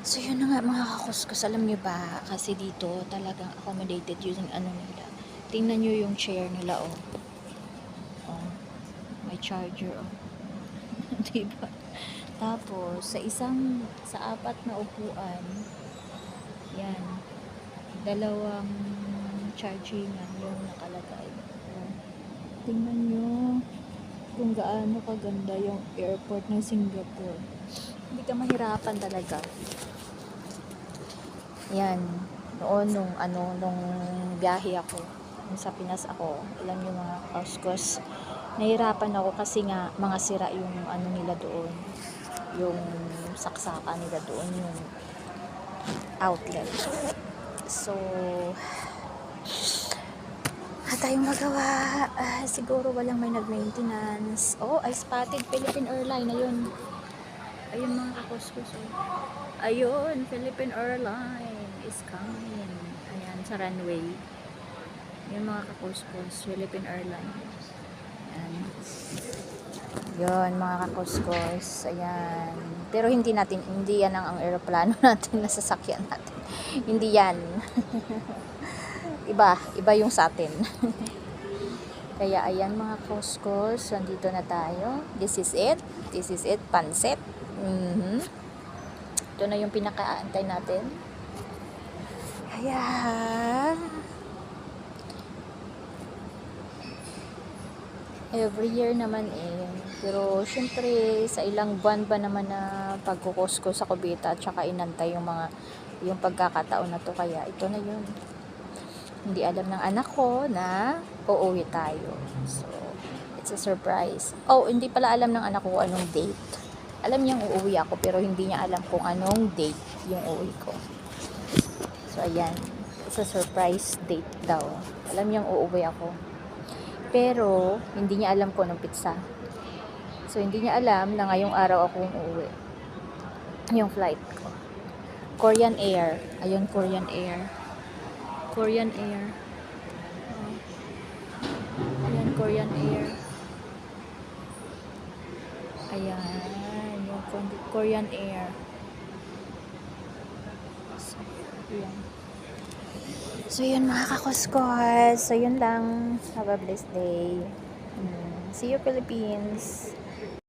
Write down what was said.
So yun na nga mga kakuskus, alam nyo ba, kasi dito talagang accommodated yung ano nila. Tingnan nyo yung chair nila, oh. Oh, may charger, oh. Diba? Tapos, sa apat na upuan, yan, dalawang chargingan yung nakalagay. Oh. Tingnan nyo kung gaano kaganda yung airport ng Singapore. Hindi ka mahirapan talaga. Yan, noon nung biyahe ako, nung sa Pinas ako, alam niyo mga kauskos, nahirapan ako kasi nga mga sira yung ano nila doon, yung saksaka nila doon, yung outlet. So, tayong magawa. Siguro walang may nag-maintenance. Oh, I spotted Philippine Airlines. Ayun mga kakuskus. Ayun, Philippine Airlines is coming. Ayan, sa runway. Yung mga kakuskus, Philippine Airlines. Ayan. Yun, mga kakuskus. Ayan. Pero hindi yan ang aeroplano natin, nasasakyan natin. Hindi yan. Iba yung sa atin. Kaya ayan mga kuskus, nandito na tayo. This is it, pansit. Ito na yung pinakaantay natin. Ayan. Every year naman pero syempre sa ilang buwan ba naman na pagkukuskus sa kubita at saka inantay yung pagkakataon na to, kaya ito na yun. Hindi alam ng anak ko na uuwi tayo. So, it's a surprise. Oh, hindi pala alam ng anak ko anong date. Alam niyang uuwi ako pero hindi niya alam kung anong date yung uuwi ko. So, ayan. It's a surprise date daw. Alam niyang uuwi ako. Pero, hindi niya alam kung anong pizza. So, hindi niya alam na ngayong araw akong uuwi. Yung flight ko. Korean Air. Ayun, Korean Air. Korean Air. Ayan, Korean Air. Ayan, yung Korean Air. So, yun mga kakuskos. So, yun lang. Have a blessed day. See you, Philippines.